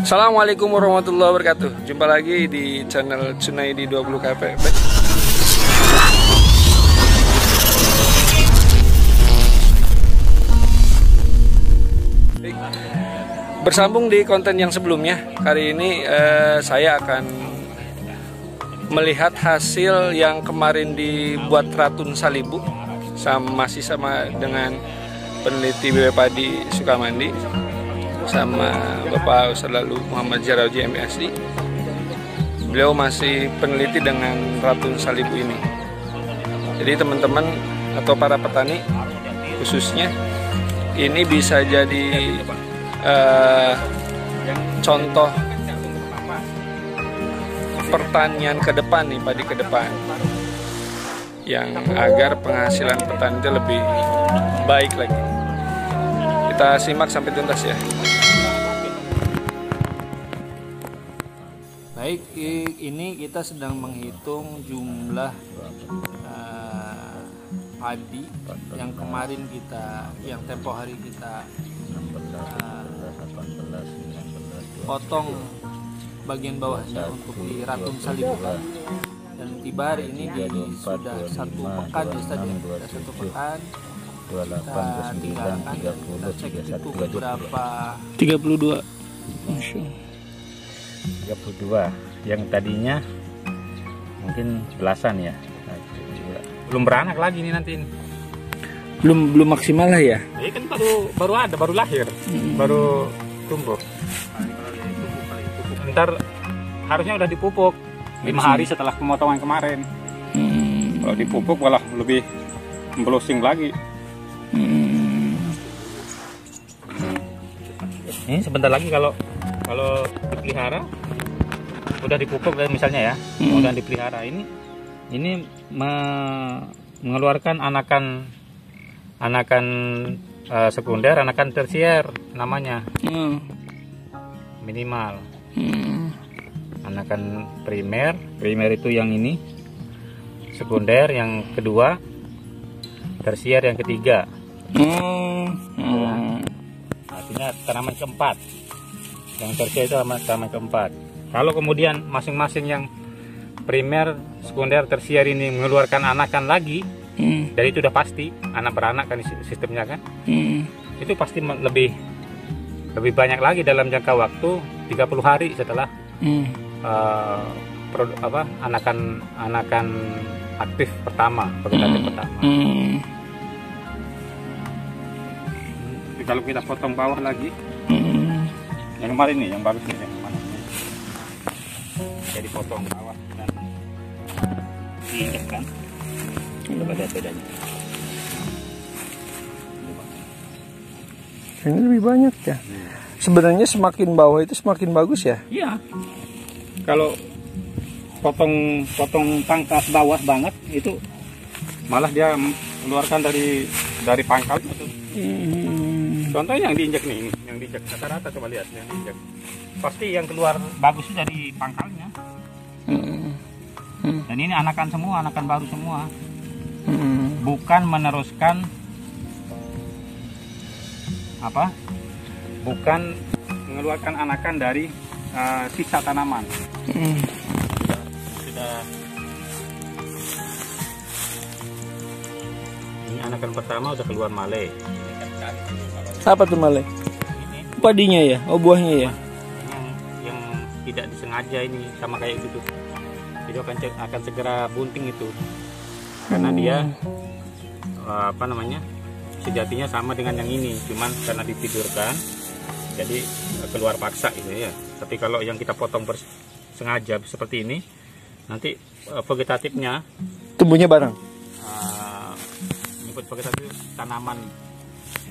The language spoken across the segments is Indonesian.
Assalamualaikum warahmatullahi wabarakatuh. Jumpa lagi di channel Cunaidi 20 KP. Bersambung di konten yang sebelumnya, hari ini saya akan melihat hasil yang kemarin dibuat Ratun Salibu, masih sama dengan peneliti BW Padi Sukamandi, sama Bapak Ustadz Lalu Muhammad Jarauji MSI. Beliau masih peneliti dengan Ratun Salibu ini. Jadi teman-teman atau para petani khususnya, ini bisa jadi contoh pertanian ke depan nih, padi ke depan, yang agar penghasilan petani itu lebih baik lagi. Kita simak sampai tuntas ya. Baik, ini kita sedang menghitung jumlah padi yang kemarin yang tempo hari kita potong bagian bawahnya untuk di Ratun Salibu, dan tiba hari ini sudah satu pekan ya Ustadz, sudah satu pekan. 28 ke 9 30 cek itu berapa? 32. Masya Allah. 32 yang tadinya mungkin belasan ya, belum beranak lagi nih nanti ini. Belum maksimal lah ya. Ini kan baru lahir, baru tumbuh. Ntar harusnya udah dipupuk 5 hari setelah pemotongan kemarin. Kalau dipupuk malah lebih memblosing lagi. Ini sebentar lagi kalau dipelihara, udah dipupuk misalnya ya, udah dipelihara, ini mengeluarkan anakan sekunder, anakan tersier namanya, minimal. Anakan primer itu yang ini, sekunder yang kedua, tersier yang ketiga. Artinya tanaman keempat. Yang tersier itu tanaman keempat. Kalau kemudian masing-masing yang primer, sekunder, tersier ini mengeluarkan anakan lagi, dari itu udah pasti anak beranak kan sistemnya kan, itu pasti lebih banyak lagi dalam jangka waktu 30 hari setelah anakan aktif pertama, vegetatif pertama. Kalau kita potong bawah lagi, yang kemarin nih, yang bagus nih, yang mana nih, jadi potong bawah dan diinjekkan, coba lihat bedanya. Ini lebih banyak ya. Sebenarnya semakin bawah itu semakin bagus ya. Iya. Kalau potong pangkas bawah banget itu malah dia mengeluarkan dari pangkal itu. Contohnya yang diinjek nih, yang diinjek rata-rata, coba lihat yang diinjek. Pasti yang keluar bagus itu dari pangkalnya. Dan ini anakan semua, anakan baru semua. Bukan meneruskan bukan mengeluarkan anakan dari sisa tanaman. Sudah. Ini anakan pertama udah keluar male. Apa tuh male? Ini padinya ya, buahnya ya. Yang tidak disengaja ini sama kayak gitu. Itu akan segera bunting itu. Karena dia sejatinya sama dengan yang ini, cuman karena ditidurkan jadi keluar paksa gitu ya. Tapi kalau yang kita potong sengaja seperti ini, nanti vegetatifnya tumbuhnya bareng. Vegetatif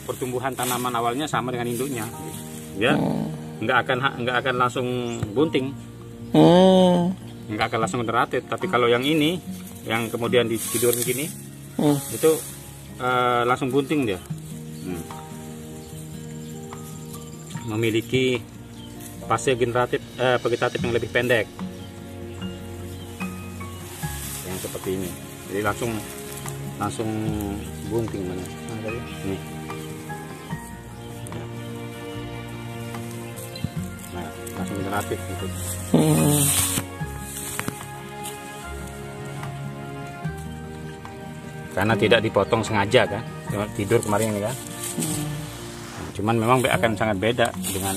pertumbuhan tanaman awalnya sama dengan induknya, ya. Nggak akan langsung bunting, nggak akan langsung generatif. Tapi kalau yang ini, yang kemudian ditidur begini, itu langsung bunting dia. Memiliki fase vegetatif yang lebih pendek, yang seperti ini. Jadi langsung bunting mana? Nih. langsung generatif gitu. Karena tidak dipotong sengaja kan, tidur kemarin ini kan. Cuman memang akan sangat beda dengan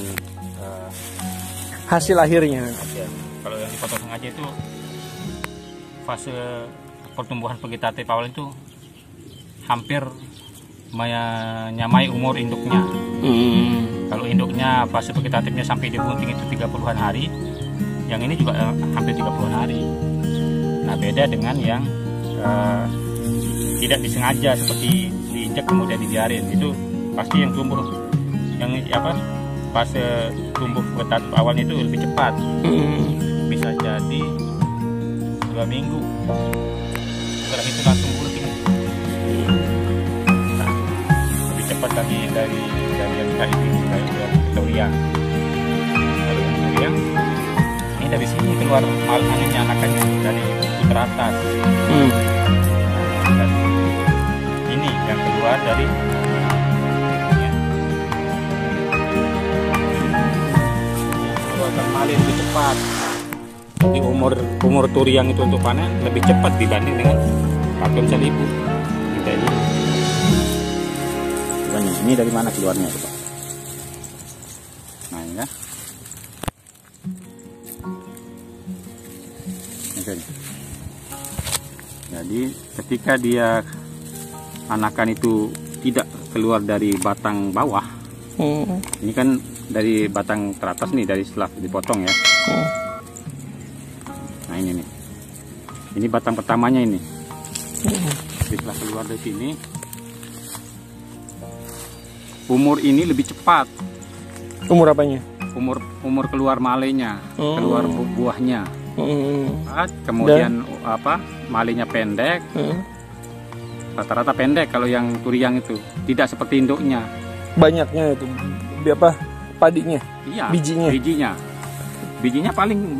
hasil akhirnya. Kalau yang dipotong sengaja itu fase pertumbuhan vegetatif awal itu hampir menyamai umur induknya. Kalau induknya fase vegetatifnya sampai di bunting itu 30-an hari, yang ini juga hampir 30-an hari. Nah, beda dengan yang tidak disengaja seperti diinjak kemudian dibiarin, itu pasti yang tumbuh fase tumbuh vegetatif awalnya itu lebih cepat. Bisa jadi 2 minggu setelah itu langsung bunting. Nah, lebih cepat lagi dari yang tadi dari Victoria. Kalau yang Victoria ini dari sini keluar malamnya anakannya dari teratas. Dan ini yang keluar dari keluarkan malin lebih cepat. Di umur turiang itu untuk panen lebih cepat dibanding dengan Ratun Salibu. Ini dari mana keluarnya itu, Pak? Nah, ini ya. Jadi ketika dia anakan itu tidak keluar dari batang bawah, ini kan dari batang teratas nih, dari setelah dipotong ya. Nah, ini nih, ini batang pertamanya ini. Setelah keluar dari sini, umur ini lebih cepat. Umur apanya? Umur keluar malenya, keluar buahnya. Kemudian malenya pendek. Rata-rata pendek kalau yang turiang itu, tidak seperti induknya. Banyaknya itu padinya? Iya, bijinya. Bijinya paling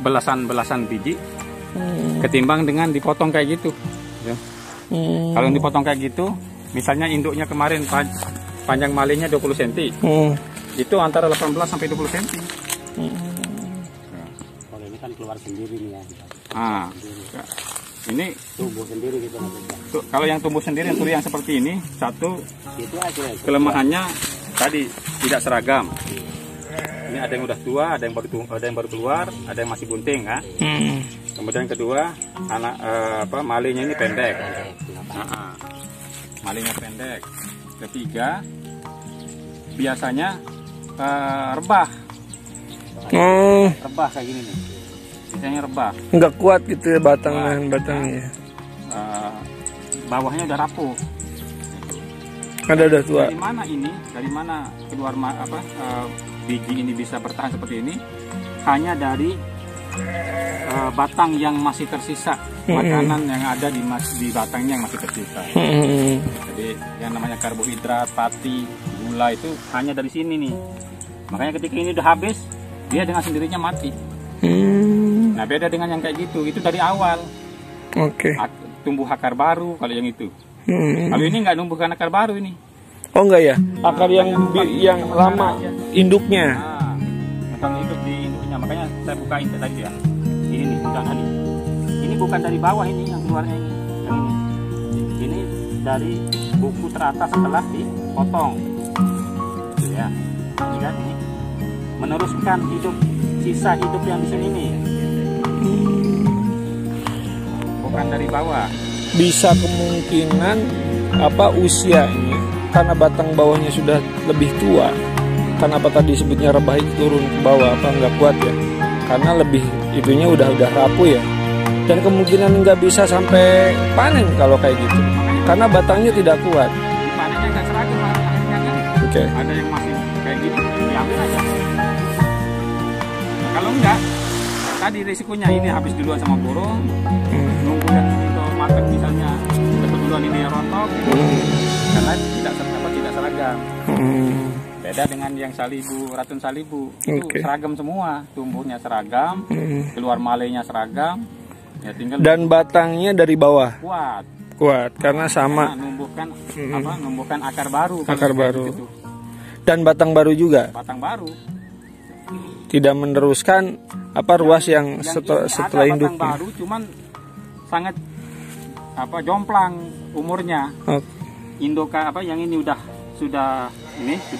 belasan biji. Ketimbang dengan dipotong kayak gitu ya. Kalau yang dipotong kayak gitu, misalnya induknya kemarin panjang malenya 20 cm, itu antara 18 sampai 20 cm. Kalau ini kan keluar sendiri nih ya. Ini tumbuh sendiri gitu. Kalau yang tumbuh sendiri, yang turiang seperti ini, satu itu aja, kelemahannya tadi tidak seragam. Ini ada yang udah tua, ada yang baru keluar, ada yang masih bunting kan. Kemudian kedua, malenya ini pendek. Malenya pendek. Ketiga, biasanya rebah. Rebah kayak gini nih. Biasanya rebah. Nggak kuat gitu ya batangnya. Bawahnya udah rapuh. Udah tua. Dari mana ini? Dari mana keluar biji ini bisa bertahan seperti ini? Hanya dari batang yang masih tersisa, makanan yang ada di batangnya yang masih tersisa. Jadi yang namanya karbohidrat, pati, gula itu hanya dari sini nih. Makanya ketika ini udah habis, dia dengan sendirinya mati. Nah, beda dengan yang kayak gitu, itu dari awal. Tumbuh akar baru kalau yang itu. Kalau ini nggak numbuhkan akar baru ini. Oh enggak ya? Akar yang lama induknya. Tentang hidup di induknya, makanya saya bukain tadi ya. Ini nih, bukan tadi. Ini bukan dari bawah ini yang keluarnya ini. Yang ini. Ini dari buku teratas setelah dipotong. Gitu ya. Ini kan ini meneruskan sisa hidup yang di sini nih. Bukan dari bawah. Bisa kemungkinan usianya karena batang bawahnya sudah lebih tua. Kenapa tadi sebutnya rebah itu turun ke bawah, nggak kuat ya? Karena lebih itunya udah rapuh ya. Dan kemungkinan nggak bisa sampai panen kalau kayak gitu. Karena batangnya tidak kuat. Panennya nggak seragam akhirnya kan. Ada yang masih kayak gini, diambil aja. Nah, kalau enggak, tadi risikonya ini habis duluan sama burung, nunggu yang itu matang misalnya, duluan ini rontok, karena tidak seragam. Beda dengan yang Ratun Salibu, itu seragam semua, tumbuhnya seragam, keluar malenya seragam, ya tinggal. Dan batangnya dari bawah kuat karena sama numbuhkan akar baru. Dan batang baru juga. Batang baru. Tidak meneruskan ruas yang setelah ada induknya. batang baru, cuman sangat jomplang umurnya. Indoka yang ini sudah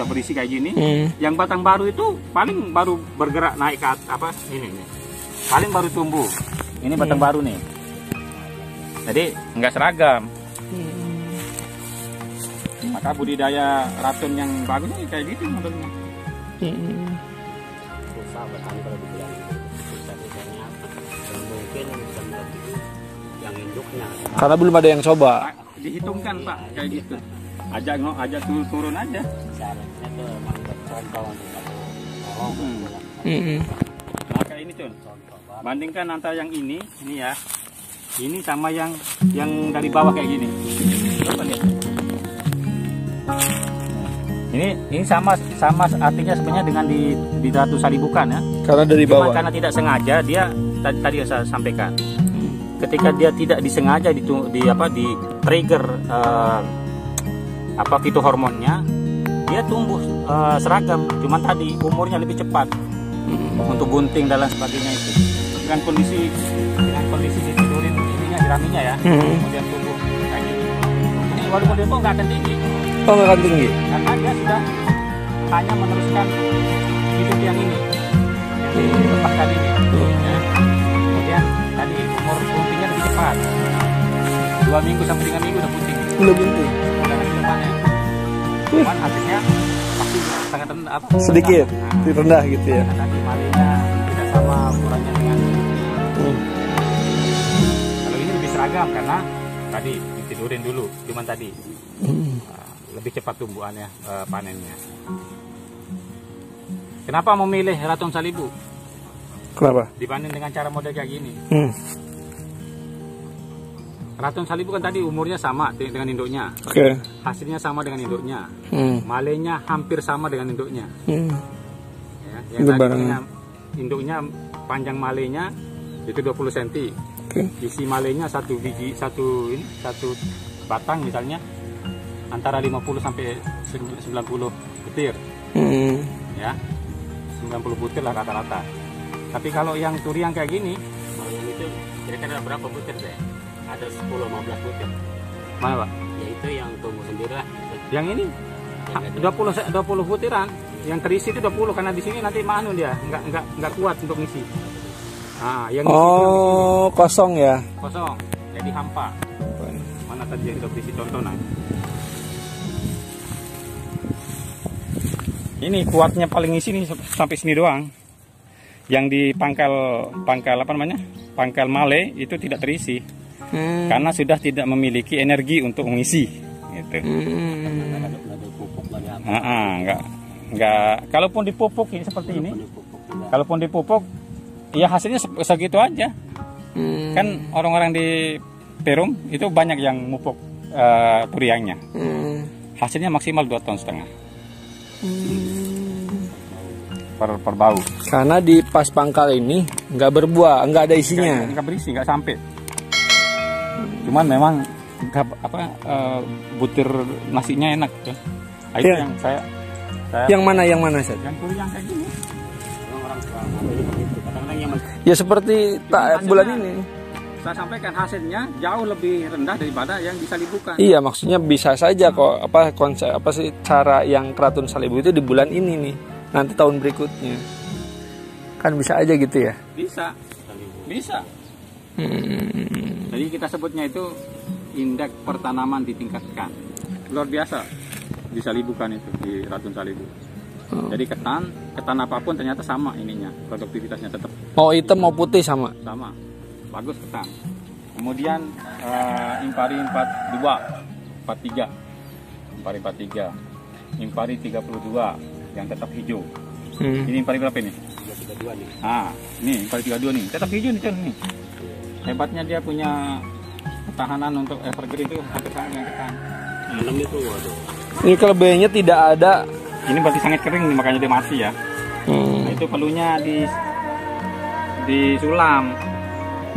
berisi kayak gini. Yang batang baru itu paling baru bergerak naik ke ini. Paling baru tumbuh. Ini batang baru nih. Jadi nggak seragam. Maka budidaya ratun yang bagus nih kayak gitu modelnya. Susah petani kalau dibilang susah-susahnya mungkin yang induknya. Karena belum ada yang coba. Dihitungkan Pak kayak gitu. Ajak turun aja. Syaratnya tuh membuat contoh untuk tolong. Maka ini Cun, bandingkan antara yang ini ya, ini sama yang dari bawah kayak gini. Coba lihat. Ini sama artinya sebenarnya dengan di Ratu Salibukan ya. Karena dari bawah. Karena tidak sengaja dia tadi yang saya sampaikan. Ketika dia tidak disengaja di trigger fitohormonnya, dia tumbuh seragam. Cuman tadi umurnya lebih cepat untuk gunting dan lain sebagainya itu. Dengan kondisi ditidurin ininya jeraminya ya, kemudian tumbuh kayak gini. Ini walaupun dia tuh nggak akan tinggi. Oh, nggak akan tinggi. Karena dia sudah hanya meneruskan hidup yang ini, yang dilepaskan ini. Ya. Kemudian tadi umur guntingnya lebih cepat. 2 minggu sampai 3 minggu udah putih. Udah gunting. Udah hasil panen. Cuman hasilnya pasti sangat rendah. Sedikit, rendah gitu ya. Tadi malenya tidak sama ukurannya dengan. Kalau ini lebih seragam karena tadi ditidurin dulu, cuman tadi. Lebih cepat tumbuhannya, panennya. Kenapa memilih Ratun Salibu? Kenapa? Dibanding dengan cara model kayak gini. Ratun Salibu kan tadi umurnya sama dengan induknya. Oke. Hasilnya sama dengan induknya. Malenya hampir sama dengan induknya. Ya, yang tadinya induknya panjang malenya itu 20 cm. Isi malenya satu batang misalnya antara 50 sampai 90 butir. Ya. 90 butir lah rata-rata. Tapi kalau yang turiang kayak gini, Kalau yang itu kira-kira berapa butir deh? Ada 10-15 butir. mana Pak? Ya itu yang tumbuh sendiri lah. Yang ini 20 butiran. Yang terisi itu 20 karena di sini nanti manu dia, enggak kuat untuk ngisi. Nah, yang ngisi itu kosong ya. Kosong. Jadi hampa. Mana tadi yang kita berisi contohnya? Ini kuatnya paling isi nih sampai sini doang. Yang di pangkal male itu tidak terisi. Karena sudah tidak memiliki energi untuk mengisi gitu. Enggak. Kalaupun dipupuk ini seperti ini. Kalaupun dipupuk ya hasilnya segitu aja. Kan orang-orang di Perum itu banyak yang mupuk turiangnya. Hasilnya maksimal 2,5 ton. Per bau. Karena di pas pangkal ini nggak berbuah, nggak ada isinya. Nggak berisi, nggak sampai. Cuman memang butir nasinya enak tuh. Itu yang saya yang mana Seth? Yang turiang kayak gini. Orang suka ngambil begitu. Kadang-kadang yang Ya seperti bulan ini. Saya sampaikan hasilnya jauh lebih rendah daripada yang disalibukan. Iya, maksudnya bisa saja kok konsep sih cara yang Ratun Salibu itu di bulan ini nih. Nanti tahun berikutnya. Kan bisa aja gitu ya? Bisa. Jadi kita sebutnya itu indeks pertanaman ditingkatkan. Luar biasa disalibukan itu di Ratun Salibu. Jadi ketan apapun ternyata sama ininya, produktivitasnya tetap. Mau hitam mau putih sama. Bagus ketan. Kemudian Impari 42, 43. Impari 43. Impari 32 yang tetap hijau. Ini Impari berapa ini? 32 nih. Ini Impari 32 nih. Tetap hijau nih. Hebatnya dia punya ketahanan untuk evergreen itu hampir sama dengan ketan. Itu waduh. Ini kelebihannya tidak ada. Ini berarti sangat kering nih, makanya dia mati ya. Nah, itu perlunya disulam.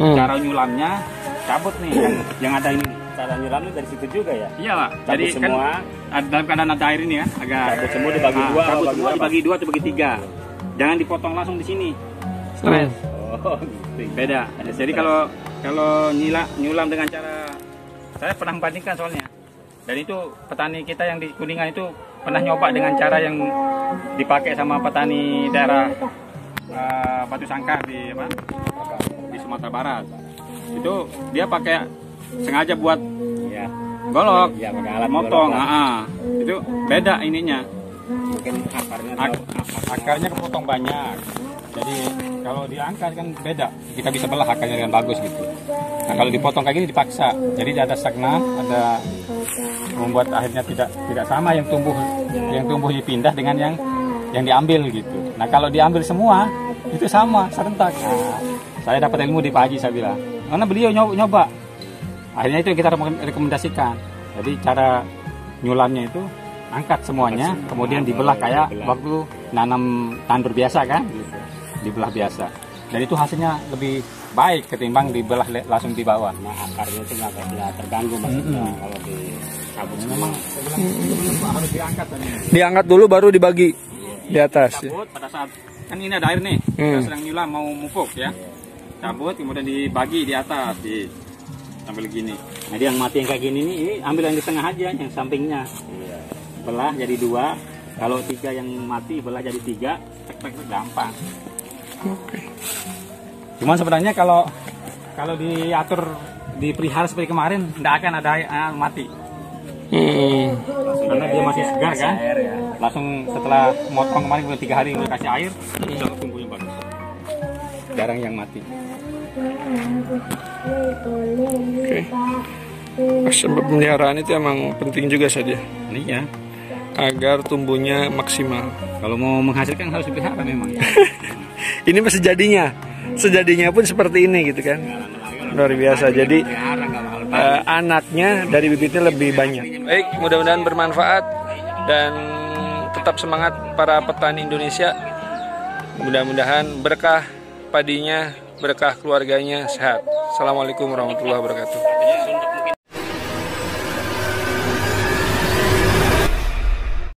Cara nyulamnya cabut nih yang ada ini. Cara nyiramnya dari situ juga ya? Iya Pak. Cabut Jadi semua. kan dalam keadaan ada air ini ya, agak Cabut semua dibagi dua. cabut semua dibagi 2 atau bagi 3. jangan dipotong langsung di sini. Stres. Oh, gitu. Beda. Jadi kalau nyulam dengan cara, saya pernah membandingkan soalnya. Dan itu petani kita yang di Kuningan itu pernah nyoba dengan cara yang dipakai sama petani daerah Batu Sangkar di Sumatera Barat. Itu dia pakai sengaja buat golok, pakai alat motong. Itu beda ininya. Mungkin akarnya kepotong banyak. Jadi kalau diangkat kan beda. Kita bisa belah akarnya dengan bagus gitu. Nah kalau dipotong kayak gini dipaksa. Jadi ada stagnan, ada membuat akhirnya tidak sama yang tumbuh dipindah dengan yang diambil gitu. Nah kalau diambil semua itu sama serentak. Nah, saya dapat ilmu di Pak Haji, saya bilang. Karena beliau nyoba. Akhirnya itu yang kita rekomendasikan. Jadi cara nyulamnya itu angkat semuanya, kemudian dibelah kayak waktu nanam tandur biasa kan, dibelah biasa. Dan itu hasilnya lebih baik ketimbang dibelah langsung di bawah. Nah akarnya itu nggak terganggu maksudnya kalau dicabut. Memang harus diangkat. Diangkat dulu baru dibagi di atas. Cabut pada saat kan ini ada air nih, kita sedang nyulam mau mupuk ya. Cabut kemudian dibagi di atas, sambil gini. Nah yang mati yang kayak gini nih, ini ambil yang di tengah aja, yang sampingnya. Belah jadi 2. Kalau 3 yang mati belah jadi 3, tek gampang. Oke. Cuman sebenarnya kalau diatur dipelihara seperti kemarin, tidak akan ada mati. Karena dia masih segar kan. Langsung setelah motong kemarin 3 hari udah kasih air, langsung tumbuhnya bagus. Jarang yang mati. Oke. Sebab pemeliharaan itu emang penting juga saja. Iya. Agar tumbuhnya maksimal. Kalau mau menghasilkan harus dipelihara memang. Ini masih sejadinya pun seperti ini gitu kan. Luar biasa. Jadi anaknya dari bibitnya lebih banyak. Baik, mudah-mudahan bermanfaat dan tetap semangat para petani Indonesia. Mudah-mudahan berkah padinya, berkah keluarganya sehat. Assalamualaikum warahmatullahi wabarakatuh.